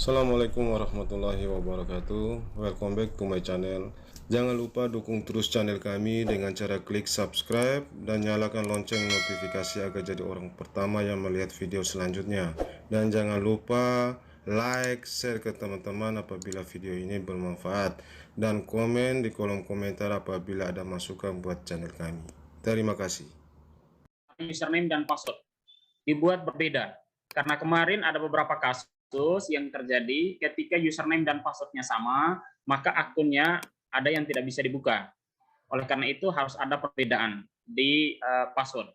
Assalamualaikum warahmatullahi wabarakatuh. Welcome back to my channel. Jangan lupa dukung terus channel kami dengan cara klik subscribe dan nyalakan lonceng notifikasi agar jadi orang pertama yang melihat video selanjutnya. Dan jangan lupa like, share ke teman-teman apabila video ini bermanfaat, dan komen di kolom komentar apabila ada masukan buat channel kami. Terima kasih. Username dan password dibuat berbeda karena kemarin ada beberapa kasus yang terjadi ketika username dan passwordnya sama, maka akunnya ada yang tidak bisa dibuka. Oleh karena itu harus ada perbedaan di password.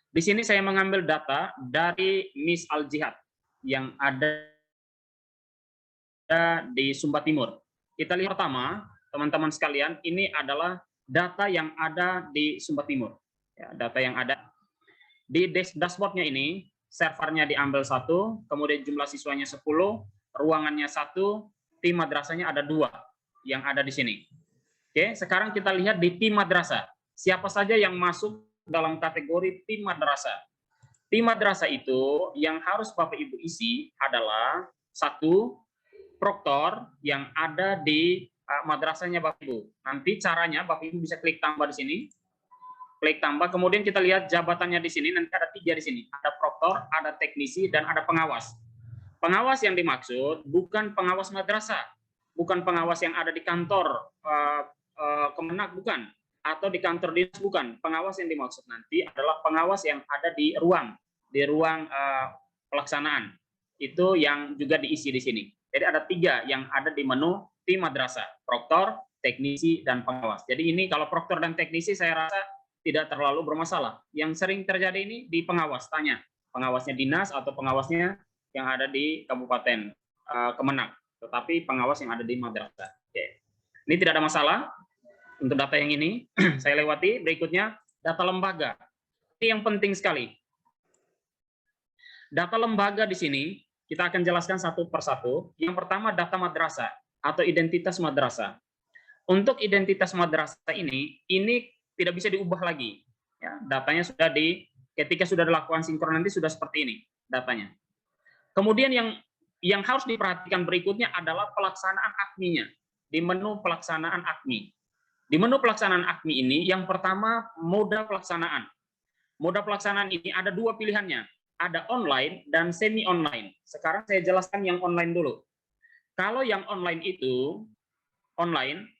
Di sini saya mengambil data dari Miss Al Jihad yang ada di Sumba Timur. Kita lihat pertama, teman-teman sekalian, ini adalah data yang ada di Sumba Timur. Ya, data yang ada di dashboardnya ini, servernya diambil 1, kemudian jumlah siswanya 10, ruangannya 1, tim madrasahnya ada 2 yang ada di sini. Oke, sekarang kita lihat di tim madrasah. Siapa saja yang masuk dalam kategori tim madrasah? Tim madrasah itu yang harus Bapak Ibu isi adalah 1, proktor yang ada di madrasahnya Bapak Ibu. Nanti caranya Bapak Ibu bisa klik tambah di sini. Klik tambah, kemudian kita lihat jabatannya di sini, nanti ada 3 di sini. Ada proktor, ada teknisi, dan ada pengawas. Pengawas yang dimaksud bukan pengawas madrasah, bukan pengawas yang ada di kantor Kemenak, bukan, atau di kantor dinas, bukan. Pengawas yang dimaksud nanti adalah pengawas yang ada di ruang pelaksanaan. Itu yang juga diisi di sini. Jadi ada 3 yang ada di menu tim madrasah, proktor, teknisi, dan pengawas. Jadi ini kalau proktor dan teknisi saya rasa tidak terlalu bermasalah. Yang sering terjadi ini di pengawas, tanya pengawasnya dinas atau pengawasnya yang ada di Kabupaten Kemenak, tetapi pengawas yang ada di madrasah. Oke. Ini tidak ada masalah untuk data yang ini. Saya lewati. Berikutnya data lembaga. Ini yang penting sekali. Data lembaga di sini kita akan jelaskan satu persatu. Yang pertama data madrasah atau identitas madrasah. Untuk identitas madrasah ini tidak bisa diubah lagi. Ya, datanya sudah ketika sudah dilakukan sinkron nanti sudah seperti ini datanya. Kemudian yang harus diperhatikan berikutnya adalah pelaksanaan AKMI-nya di menu pelaksanaan AKMI. Di menu pelaksanaan AKMI ini yang pertama moda pelaksanaan. Moda pelaksanaan ini ada 2 pilihannya, ada online dan semi online. Sekarang saya jelaskan yang online dulu. Kalau yang online itu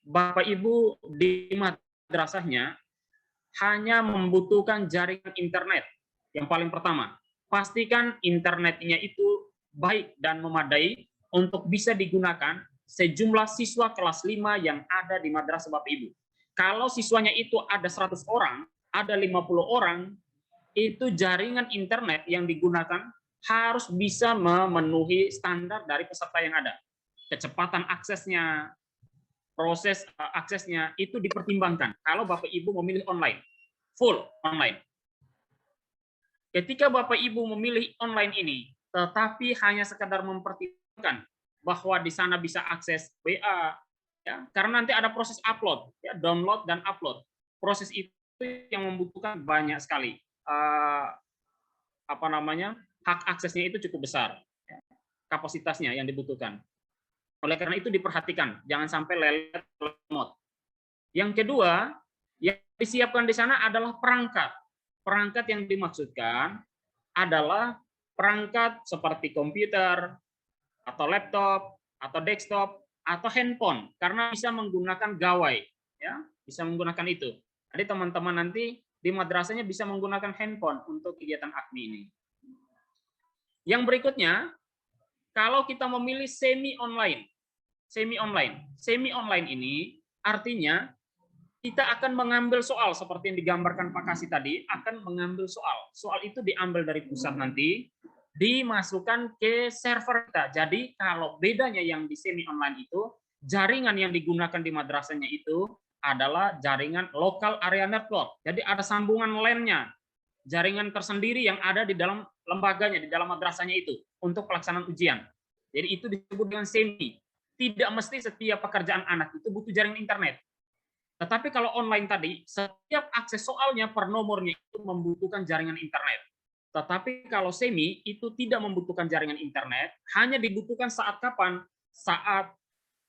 Bapak Ibu di madrasahnya hanya membutuhkan jaringan internet. Yang paling pertama, pastikan internetnya itu baik dan memadai untuk bisa digunakan sejumlah siswa kelas 5 yang ada di madrasah Bapak Ibu. Kalau siswanya itu ada 100 orang, ada 50 orang, itu jaringan internet yang digunakan harus bisa memenuhi standar dari peserta yang ada. Kecepatan aksesnya, proses aksesnya itu dipertimbangkan kalau Bapak Ibu memilih online, full online. Ketika Bapak Ibu memilih online ini, tetapi hanya sekedar mempertimbangkan bahwa di sana bisa akses WA, ya, karena nanti ada proses upload, ya, download dan upload. Proses itu yang membutuhkan banyak sekali, hak aksesnya itu cukup besar, ya, kapasitasnya yang dibutuhkan. Oleh karena itu diperhatikan, jangan sampai lelet lemot. Yang kedua, yang disiapkan di sana adalah perangkat. Perangkat yang dimaksudkan adalah perangkat seperti komputer, atau laptop, atau desktop, atau handphone, karena bisa menggunakan gawai, ya, bisa menggunakan itu. Jadi teman-teman nanti di madrasahnya bisa menggunakan handphone untuk kegiatan AKMI ini. Yang berikutnya, kalau kita memilih semi online ini artinya kita akan mengambil soal seperti yang digambarkan Pak Kasih tadi, akan mengambil soal. Soal itu diambil dari pusat nanti, dimasukkan ke server kita. Jadi kalau bedanya yang di semi online itu, jaringan yang digunakan di madrasahnya itu adalah jaringan local area network. Jadi ada sambungan LAN-nya, jaringan tersendiri yang ada di dalam lembaganya, di dalam madrasahnya itu untuk pelaksanaan ujian. Jadi itu disebut dengan semi. Tidak mesti setiap pekerjaan anak itu butuh jaringan internet. Tetapi kalau online tadi, setiap akses soalnya per nomornya itu membutuhkan jaringan internet. Tetapi kalau semi itu tidak membutuhkan jaringan internet, hanya dibutuhkan saat kapan? Saat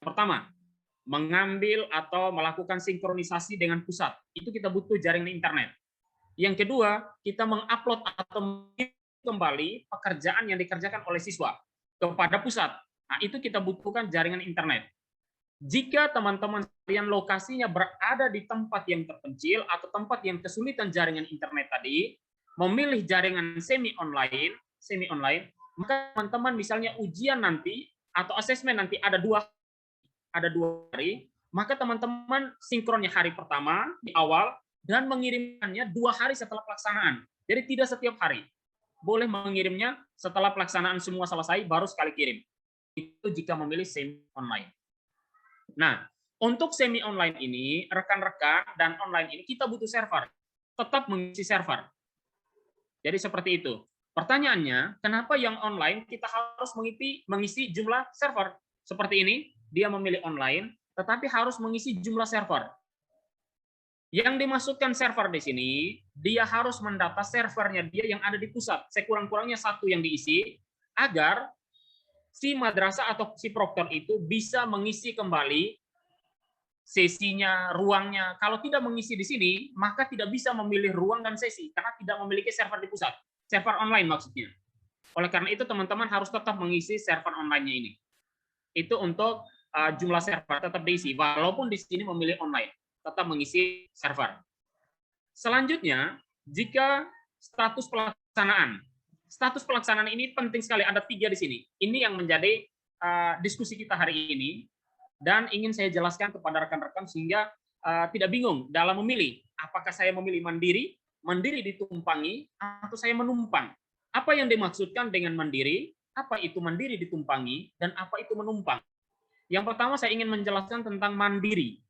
pertama, mengambil atau melakukan sinkronisasi dengan pusat. Itu kita butuh jaringan internet. Yang kedua, kita mengupload atau mengirim kembali pekerjaan yang dikerjakan oleh siswa kepada pusat. Nah, itu kita butuhkan jaringan internet. Jika teman-teman sekalian lokasinya berada di tempat yang terpencil atau tempat yang kesulitan jaringan internet tadi, memilih jaringan semi online, maka teman-teman misalnya ujian nanti atau asesmen nanti ada dua hari, maka teman-teman sinkronnya hari pertama di awal dan mengirimkannya 2 hari setelah pelaksanaan. Jadi tidak setiap hari. Boleh mengirimnya setelah pelaksanaan semua selesai baru sekali kirim. Itu jika memilih semi online. Nah, untuk semi online ini, rekan-rekan dan online ini kita butuh server. Tetap mengisi server. Jadi seperti itu. Pertanyaannya, kenapa yang online kita harus mengisi jumlah server? Seperti ini, dia memilih online, tetapi harus mengisi jumlah server. Yang dimasukkan server di sini, dia harus mendata servernya dia yang ada di pusat. Sekurang-kurangnya 1 yang diisi, agar si madrasah atau si proktor itu bisa mengisi kembali sesinya, ruangnya. Kalau tidak mengisi di sini, maka tidak bisa memilih ruang dan sesi, karena tidak memiliki server di pusat. Server online maksudnya. Oleh karena itu, teman-teman harus tetap mengisi server online-nya ini. Itu untuk jumlah server tetap diisi, walaupun di sini memilih online. Tetap mengisi server. Selanjutnya, jika status pelaksanaan. Status pelaksanaan ini penting sekali, ada 3 di sini. Ini yang menjadi diskusi kita hari ini, dan ingin saya jelaskan kepada rekan-rekan sehingga tidak bingung dalam memilih. Apakah saya memilih mandiri ditumpangi, atau saya menumpang. Apa yang dimaksudkan dengan mandiri, apa itu mandiri ditumpangi, dan apa itu menumpang. Yang pertama saya ingin menjelaskan tentang mandiri.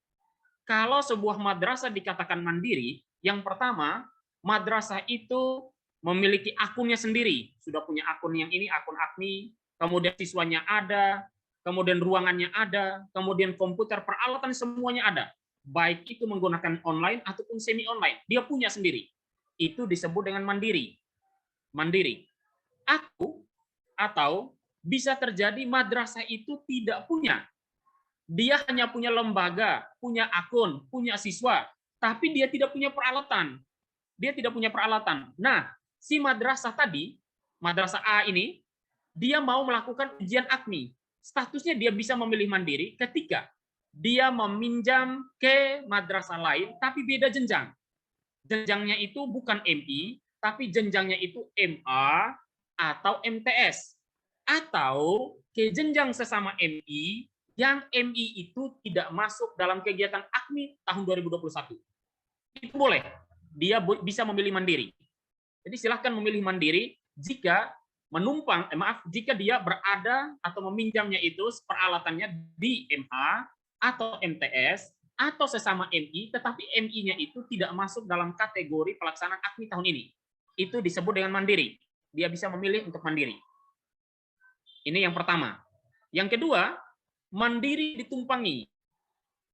Kalau sebuah madrasah dikatakan mandiri, yang pertama, madrasah itu memiliki akunnya sendiri. Sudah punya akun yang ini, akun AKMI, kemudian siswanya ada, kemudian ruangannya ada, kemudian komputer, peralatan semuanya ada. Baik itu menggunakan online ataupun semi online. Dia punya sendiri. Itu disebut dengan mandiri. Mandiri. Atau bisa terjadi madrasah itu tidak punya. Dia hanya punya lembaga, punya akun, punya siswa, tapi dia tidak punya peralatan. Dia tidak punya peralatan. Nah, si madrasah tadi, madrasah A ini, dia mau melakukan ujian AKMI. Statusnya dia bisa memilih mandiri ketika dia meminjam ke madrasah lain, tapi beda jenjang. Jenjangnya itu bukan MI, tapi jenjangnya itu MA atau MTS. Atau ke jenjang sesama MI, yang MI itu tidak masuk dalam kegiatan AKMI tahun 2021. Itu boleh. Dia bisa memilih mandiri. Jadi silahkan memilih mandiri jika jika dia berada atau meminjamnya itu peralatannya di MA atau MTS atau sesama MI, tetapi MI-nya itu tidak masuk dalam kategori pelaksanaan AKMI tahun ini. Itu disebut dengan mandiri. Dia bisa memilih untuk mandiri. Ini yang pertama. Yang kedua, mandiri ditumpangi.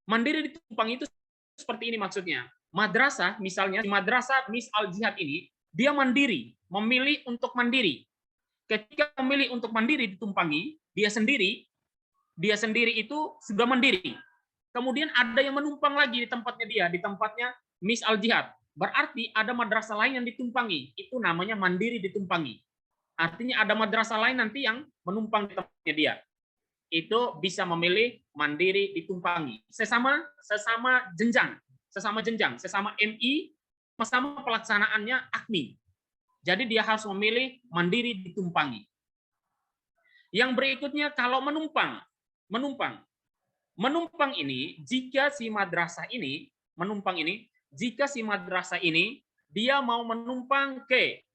Mandiri ditumpangi itu seperti ini maksudnya. Madrasah, misalnya madrasah Miss Al-Jihad ini, dia mandiri, memilih untuk mandiri. Ketika memilih untuk mandiri ditumpangi, dia sendiri itu sudah mandiri. Kemudian ada yang menumpang lagi di tempatnya dia, di tempatnya Miss Al-Jihad. Berarti ada madrasah lain yang ditumpangi. Itu namanya mandiri ditumpangi. Artinya ada madrasah lain nanti yang menumpang di tempatnya dia. Itu bisa memilih mandiri ditumpangi. Sesama jenjang, sesama MI, sama pelaksanaannya AKMI. Jadi dia harus memilih mandiri ditumpangi. Yang berikutnya kalau menumpang ini jika si madrasah ini dia mau menumpang ke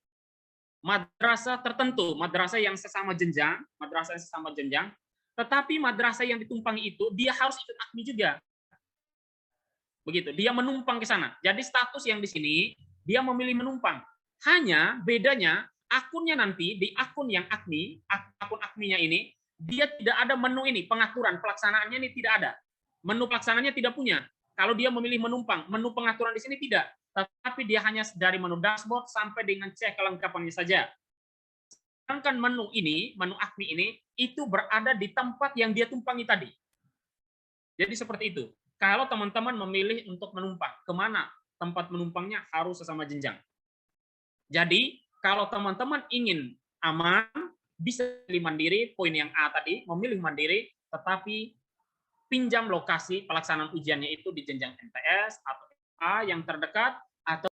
madrasah tertentu, madrasah yang sesama jenjang, tetapi madrasah yang ditumpangi itu dia harus ikut AKMI juga. Begitu, dia menumpang ke sana. Jadi status yang di sini dia memilih menumpang. Hanya bedanya akunnya nanti di akun yang AKMI, akun AKMI-nya ini dia tidak ada menu ini, pengaturan pelaksanaannya ini tidak ada. Menu pelaksanaannya tidak punya. Kalau dia memilih menumpang, menu pengaturan di sini tidak. tetapi dia hanya dari menu dashboard sampai dengan cek kelengkapannya saja. Sedangkan menu ini, menu ACMI ini, itu berada di tempat yang dia tumpangi tadi. Jadi seperti itu. Kalau teman-teman memilih untuk menumpang, kemana tempat menumpangnya harus sesama jenjang. Jadi, kalau teman-teman ingin aman, bisa pilih mandiri, poin yang A tadi, memilih mandiri, tetapi pinjam lokasi pelaksanaan ujiannya itu di jenjang MTS atau A yang terdekat, atau